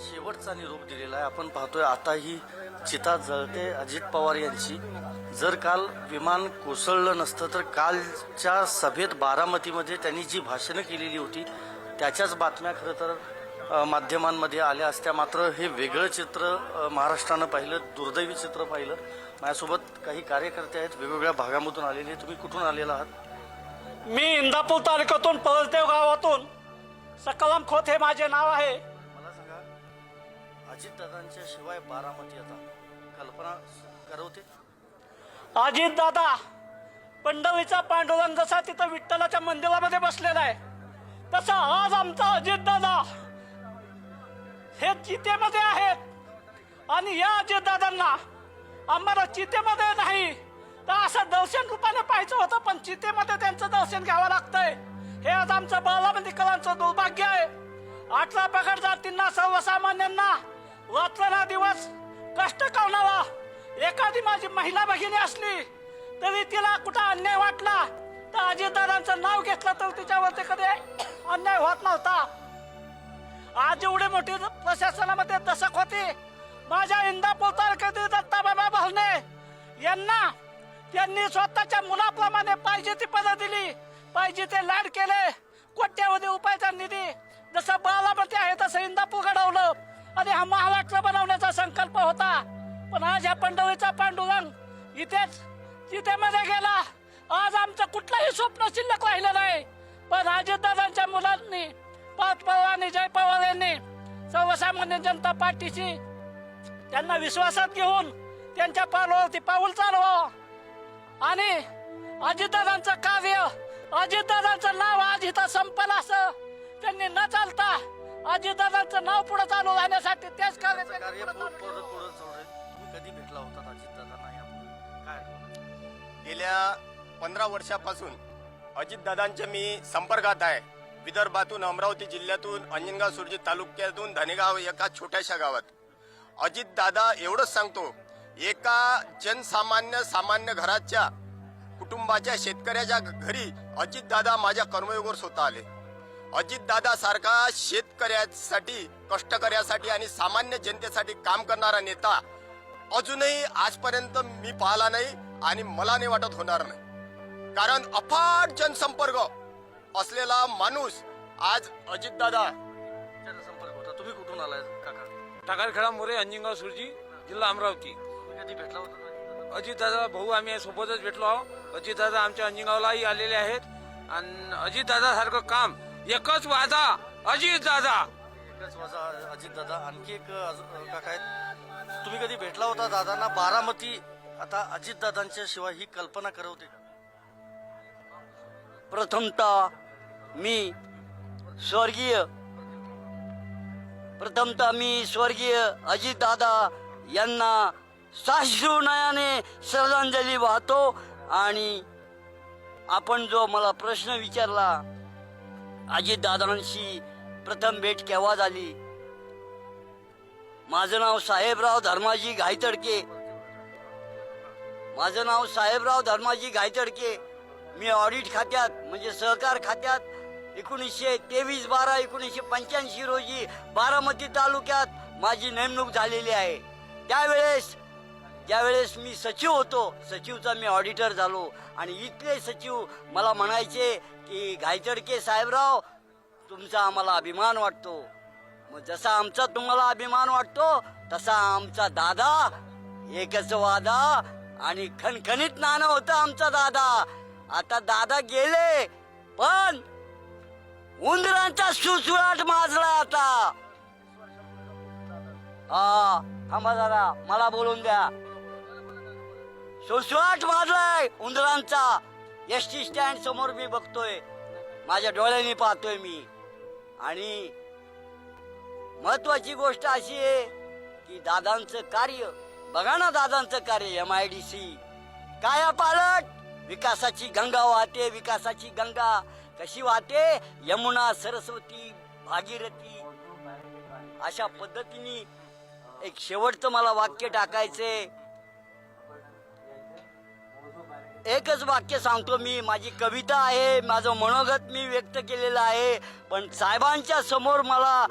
शेवटचा निरोप दिलेला आहे. आपण पाहतोय आता ही चिता जळते अजित पवार यांची. जर काल विमान कोसळलं नसतं तर कालच्या सभेत बारामतीमध्ये त्यांनी जी भाषणं केलेली होती त्याच्याच बातम्या खरं तर माध्यमांमध्ये आल्या असत्या. मात्र हे वेगळं चित्र महाराष्ट्रानं पाहिलं, दुर्दैवी चित्र पाहिलं. माझ्यासोबत काही कार्यकर्ते आहेत वेगवेगळ्या भागामधून आलेले. तुम्ही कुठून आलेला आहात? मी इंदापूर तालुक्यातून पळसदेव गावातून सकलम खोत हे माझे नाव आहे. मला सांगा, अजितदादांच्या शिवाय बारामती आता कल्पना करवते? अजित दादा पंढरीचा पांडुरंग जसा तिथं विठ्ठलाच्या मंदिरामध्ये बसलेला आहे तसा आज आमचा अजित दादा हे चितेमध्ये आहेत. आणि या अजित दादांना आम्हाला चितेमध्ये नाही तर असं दर्शन रूपाने पाहायचं होतं, पण चितेमध्ये त्यांचं दर्शन घ्यावं लागतंय. हे आज आमचं बारामतीकरांचं दुर्भाग्य आहे. 18 पगड जातींना, सर्वसामान्यांना रात्र दिवस कष्ट करणारा एखादी माझी महिला भगिनी असली तरी तिला कुठं अन्याय वाटला तर अजितदादांचं नाव घेतलं तर तिच्यावरती कधी अन्याय होत नव्हता. आज एवढी मोठी प्रशासनामध्ये दशक होती. माझ्या इंदापूर तालुक्यातील दत्ताबाबा भरणे यांना त्यांनी स्वतःच्या मुलाप्रमाणे पाहिजे ती पदं दिली, पाहिजे ते लाड केले. कोट्यावधी रुपयाचा निधी जसं बारामती आहे तसं इंदापूर घडवलं आणि हा महाराष्ट्र बनवण्याचा संकल्प होता. पण आज या पंढरीचा पांडुरंग इथेच चितेमध्ये गेला. आज आमचं कुठलंही स्वप्न शिल्लक राहिलं नाही. पण अजितदादांच्या मुलांनी, पार्थ पवार आणि जय पवार यांनी सर्वसामान्य जनता पार्टीची त्यांना विश्वासात घेऊन त्यांच्या पावलावरती पाऊल चालवावं आणि अजितदादांचं कार्य, अजितदादांचं नाव आज इथं संपलं असं त्यांनी न चालता अजितदादांचं नाव पुढे चालू राहण्यासाठी तेच कार्य पुढे चालू आहे. तुम्ही कधी भेटला होता अजितदादांना यापूर्वी? काय गेल्या 15 वर्षापासून अजितदादांच्या मी संपर्कात आहे. विदर्भातून, अमरावती जिल्ह्यातून, अंजनगाव सुरजी तालुक्यातून धनेगाव एका छोट्याशा गावात अजितदादा एवढंच सांगतो, एका सामान्य घराच्या कुटुंबाच्या शेतकऱ्याच्या घरी अजितदादा माझ्या कर्मयोगावर स्वतः आले. अजितदादा सारखा शेतकऱ्यासाठी, कष्टकऱ्यासाठी आणि सामान्य जनतेसाठी काम करणारा नेता अजूनही आजपर्यंत मी पाहिला नाही आणि मला नाही वाटत होणार नाही. कारण अफाट जनसंपर्क असलेला माणूस आज अजितदादा. जनसंपर्क होता. तुम्ही कुठून आलाय काका? टाकारखेडा मोरे, अंजनगाव सुरजी, जिल्हा अमरावती. तुम्ही कधी भेटला होता? अजितदादा भाऊ आम्ही सोबतच भेटलो आहोत. अजितदादा आमच्या अंजनगावलाही आलेले आहेत आणि अजितदादा सारखं काम, एकच वादा अजितदादा. एकच वाजा अजितदादा. आणखी एक काका आहेत. तुम्ही कधी भेटला होता दादांना? बारामती आता अजितदादांच्या शिवाय ही कल्पना करवते का? प्रथमतः मी स्वर्गीय अजितदादा यांना साश्रुनयाने श्रद्धांजली वाहतो. आणि आपण जो मला प्रश्न विचारला, अजितदादांशी प्रथम भेट केव्हा झाली? माझं नाव साहेबराव धर्माजी गायतडके. मी ऑडिट खात्यात म्हणजे सहकार खात्यात 1923-12-1985 रोजी बारामती तालुक्यात माझी नेमणूक झालेली आहे. ज्यावेळेस मी सचिव होतो, सचिवचा मी ऑडिटर झालो आणि इथले सचिव मला म्हणायचे की गायतडके साहेबराव, तुमचा आम्हाला अभिमान वाटतो. मग जसा आमचा तुम्हाला अभिमान वाटतो तसा आमचा दादा, एकच वादा आणि खणखणीत नाणं होतं आमचा दादा. आता दादा गेले पण उंदरांचा सुसुराट माजला आता. थांबा दादा, मला बोलून द्या. सुसुराट माजलाय उंदरांचा. एसटी स्टँड समोर मी बघतोय, माझ्या डोळ्यांनी पाहतोय मी. आणि महत्वाची गोष्ट अशी आहे की दादांचं कार्य बघा ना, दादांचं कार्य MIDC कायापालट. विकासाची गंगा वाहते, विकासाची गंगा कशी वाहते? यमुना, सरस्वती, भागीरथी. अशा पद्धतीने एक शेवटचं मला वाक्य टाकायचे. एकच वाक्य सांगतो मी, माझी कविता आहे, माझं मनोगत मी व्यक्त केलेलं आहे. पण साहेबांच्या समोर मला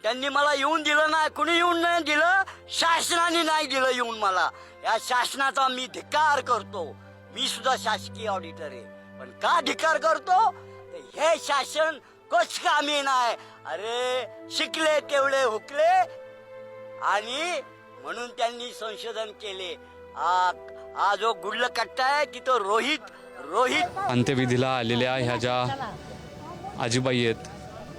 त्यांनी मला येऊन दिलं नाही. कुणी येऊन नाही दिलं, शासनाने नाही दिलं येऊन मला. या शासनाचा मी धिक्कार करतो. मी सुद्धा शासकीय ऑडिटर आहे, पण का धिक्कार करतो? तर हे शासन कोच कामी नाही. अरे शिकले तेवढे हुकले, आणि म्हणून त्यांनी संशोधन केले. हा जो गुडल कट्टा आहे तिथं रोहित अंत्यविधीला आलेल्या ह्या ज्या आजीबाई आहेत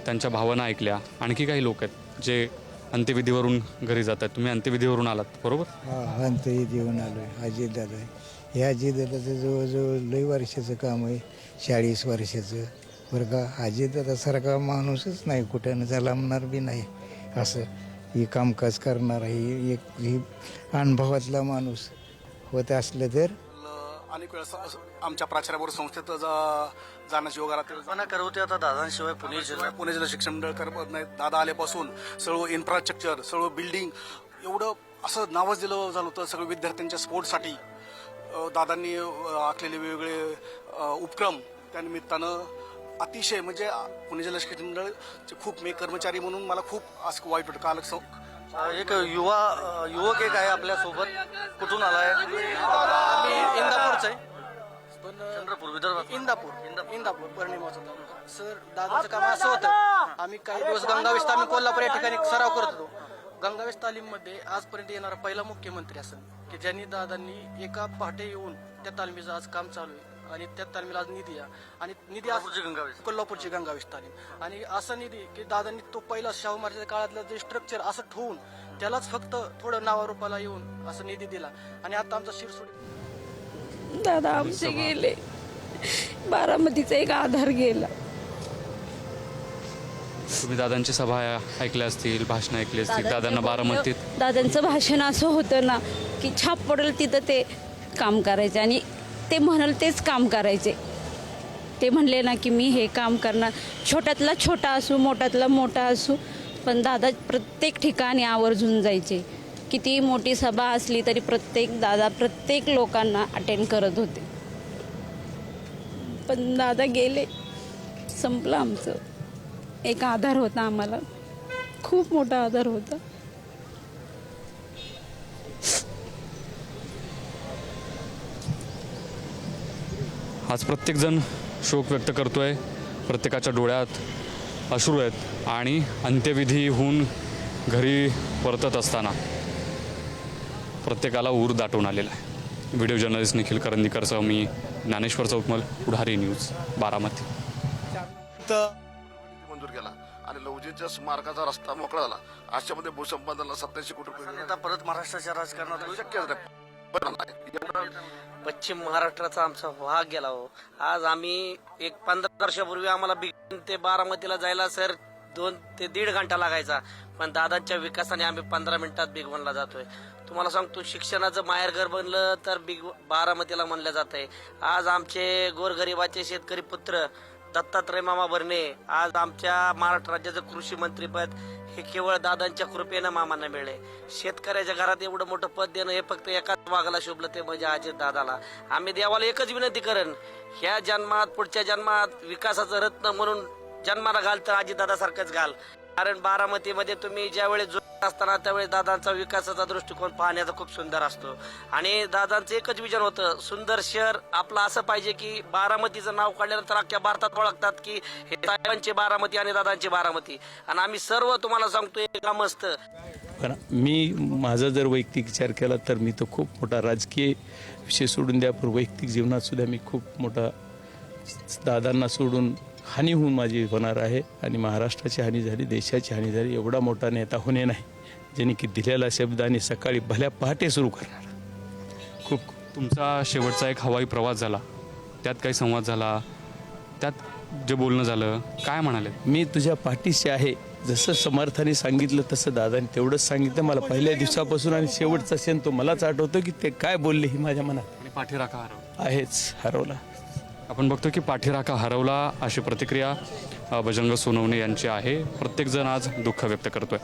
त्यांच्या भावना ऐकल्या. आणखी काही लोक आहेत जे अंत्यविधीवरून घरी जातात. तुम्ही अंत्यविधीवरून आलात बरोबर? हा, अंत्यविधीवरून आलो आहे. अजितदादा आहे. हे अजितदादाचं जवळजवळ लई वर्षाचं काम आहे, 40 वर्षाचं बरं का. अजितदादासारखा माणूसच नाही कुठं, जलामणार बी नाही असं. ही कामकाज करणारा ही अनुभवातला माणूस होत असलं तर. अनेक वेळा आमच्या प्राचार्याबरोबर संस्थेत जाण्याची योग आला. कल्पना करवते आता दादांशिवाय पुणे जिल्हा पुणे जिल्हा शिक्षण मंडळ करत नाही. दादा आल्यापासून सर्व इन्फ्रास्ट्रक्चर, सर्व बिल्डिंग एवढं असं नावच दिलं झालं होतं. सगळं विद्यार्थ्यांच्या स्पोर्टसाठी दादांनी आखलेले वेगवेगळे उपक्रम, त्यानिमित्तानं अतिशय म्हणजे पुणे जिल्हा शिक्षण मंडळचे खूप मी कर्मचारी म्हणून मला खूप असं वाईट वाटतं. काल एक युवक एक आहे आपल्या सोबत. कुठून आलाय? इंदापूरच आहे, पण चंद्रपूर, विदर्भात. इंदापूर पौर्णिमाचा तालुका. सर, दादाचं काम असं होतं, आम्ही काही दिवस गंगावेश आम्ही कोल्हापूर या ठिकाणी सराव करत होतो. गंगावेश तालीममध्ये आजपर्यंत येणारा पहिला मुख्यमंत्री असेल की ज्यांनी दादांनी एका पहाटे येऊन त्या तालमीचं आज काम चालू आहे, आणि त्या तालमीला आज निधी आहे. आणि निधी कोल्हापूरची गंगावेश तालीम, आणि असा निधी की दादांनी तो पहिला शाहू महाराजांच्या काळातलं जे स्ट्रक्चर असं ठेवून त्यालाच फक्त थोडं नावारूपाला येऊन असं निधी दिला. आणि आता आमचा शिरसोडी दादा आमचे गेले, बारामतीचा एक आधार गेला. तुम्ही दादांची सभा ऐकल्या असतील, भाषण ऐकली असतील. दादांना बारामतीत दादांचं भाषण असं होतं ना की छाप पडेल तिथं ते काम करायचे, आणि ते म्हणाल तेच काम करायचे. ते म्हणले ना की मी हे काम करणार, छोट्यातला छोटा असू, मोठ्यातला मोठा असू, पण दादा प्रत्येक ठिकाणी आवर्जून जायचे. किती मोठी सभा असली तरी दादा प्रत्येक लोकांना अटेंड करत होते. पण दादा गेले, संपलं आमचं. एक आधार होता आम्हाला, खूप मोठा आधार होता. आज प्रत्येकजण शोक व्यक्त करतोय. प्रत्येकाच्या डोळ्यात अश्रू आहेत, आणि अंत्यविधीहून घरी परतत असताना प्रत्येकाला ऊर दाटून आलेला आहे. व्हिडिओ जर्नलिस्ट निखिल करंदीकरसह मी ज्ञानेश्वर चौतमल, पुढारी न्यूज, बारामती. मंजूर केला आणि लवजीच्या स्मारकाचा रस्ता मोकळा झाला. अशामध्ये भूसंपादनाला 87 कोटी रुपये आता परत महाराष्ट्राच्या राजकारणात शक्यच नाही. पश्चिम महाराष्ट्राचा आमचा भाग गेला हो. आज आम्ही एक 15 वर्षापूर्वी आम्हाला बिगन ते बारामतीला जायला सर 2 ते 1.5 घंटा लागायचा, पण दादांच्या विकासाने आम्ही 15 मिनिटात बिगवनला जातोय. तुम्हाला सांगतो, शिक्षणाचं माहेरघर बनलं तर बारामतीला म्हणलं जात आहे. आज आमचे गोरगरिबाचे शेतकरी पुत्र दत्तात्रय मामा भरणे आज आमच्या महाराष्ट्र राज्याचं कृषी मंत्रीपद हे केवळ दादांच्या कृपेनं मामांना मिळले. शेतकऱ्याच्या घरात एवढं मोठं पद देणं हे फक्त एकाच मागाला शोभलं, ते म्हणजे अजित दादाला. आम्ही देवाला एकच विनंती करेन, ह्या जन्मात पुढच्या जन्मात विकासाचं रत्न म्हणून जन्माला घाल तर अजित दादा सारखंच घाल. कारण बारामतीमध्ये तुम्ही ज्यावेळेस जोडत असताना त्यावेळेस दादांचा विकासाचा दृष्टिकोन पाहण्याचा खूप सुंदर असतो. आणि दादांचं एकच विजन होतं, सुंदर शहर आपलं असं पाहिजे की बारामतीचं नाव काढल्यानंतर अख्ख्या भारतात ओळखतात की हे साहेबांची बारामती आणि दादांची बारामती. आणि आम्ही सर्व तुम्हाला सांगतो एक मस्त. पण मी माझा जर वैयक्तिक विचार केला तर मी तो खूप मोठा राजकीय विषय सोडून द्या, पण वैयक्तिक जीवनात सुद्धा मी खूप मोठा दादांना सोडून हानी होऊन माझी होणार आहे. आणि महाराष्ट्राची हानी झाली, देशाची हानी झाली. एवढा मोठा नेता होणे नाही ज्यांनी की दिलेला शब्द आणि सकाळी भल्या पहाटे सुरू करणार. खूप तुमचा शेवटचा एक हवाई प्रवास झाला, त्यात काही संवाद झाला, त्यात जे बोलणं झालं, काय म्हणाले? मी तुझ्या पाठीशी आहे, जसं समर्थाने सांगितलं तसं दादाने तेवढंच सांगितलं मला पहिल्या दिवसापासून. आणि शेवटचा क्षण तो मलाच आठवतो की ते काय बोलले ही माझ्या मनात. आणि पाठीराखा हरवला आहेच, हरवला. आपण बघतो की पाठीराखा हरवला अशी प्रतिक्रिया बजरंग सोनवणे यांची आहे. प्रत्येकजण आज दुःख व्यक्त करतोय.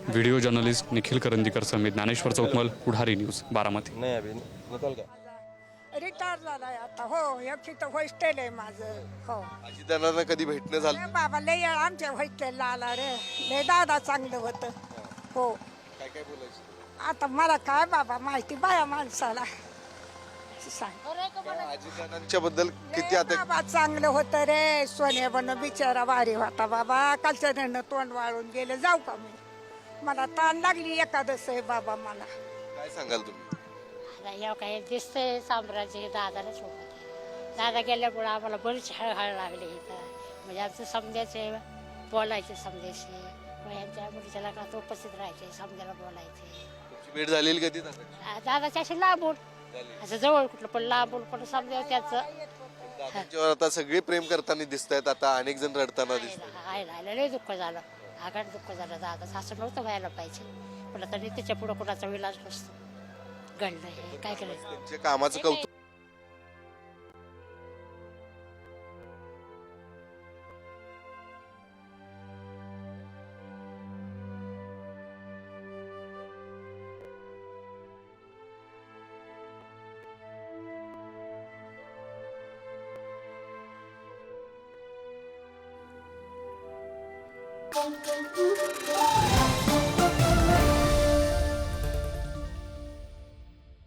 व्हिडिओ जर्नलिस्ट निखिल करंदीकर समेत ज्ञानेश्वर चौतमल, पुढारी न्यूज, बारामती. रिटायर झालाय आता. हो, एक तिथं हॉस्टेल आहे माझं. हो अजितदादांना कधी भेटणं झालं? अरे बाबा लय आमच्या हॉस्टेलला आला रे. लय दादा चांगलं होतं. हो, काय काय बोलायचं? आता मला काय बाबा माहिती बाया माणसाला सांग. अजितदादांच्या बद्दल किती आता बाबा चांगलं होतं रे. सोन्या बन बिचारा भारी होता बाबा. कालच्या तोंड वाळून गेलं. जाऊ का मी? मला ताण लागली एकादश आहे बाबा मला. काय सांगाल तुम्ही? काय दिसतंय साम्राज्य दादाला सोबत. दादा गेल्यामुळे आम्हाला बरीच हळहळ लागली इथं. म्हणजे आमचं समजायचे बोलायचे समजायचे. यांच्या मुलीच्या लग्नात उपस्थित राहायचे, समजायला बोलायचे. तुमची भेट झालेली कधी दादा? दादाच्या अशी लांबून असं जवळ कुठलं पण लांबून पण समजा त्याचं दादांच्यावर आता सगळे प्रेम करताना दिसत आहेत. आता अनेक जण रडताना दिसत आहे लय दुःख झालं. आघाड दुःख झालं दादा. असं नव्हतं व्हायला पाहिजे. पण आता त्याच्या पुढं कुणाचा विलास नसतो. घडलं हे काय करायचं. त्यांच्या कामाचं कौतुक Thank you.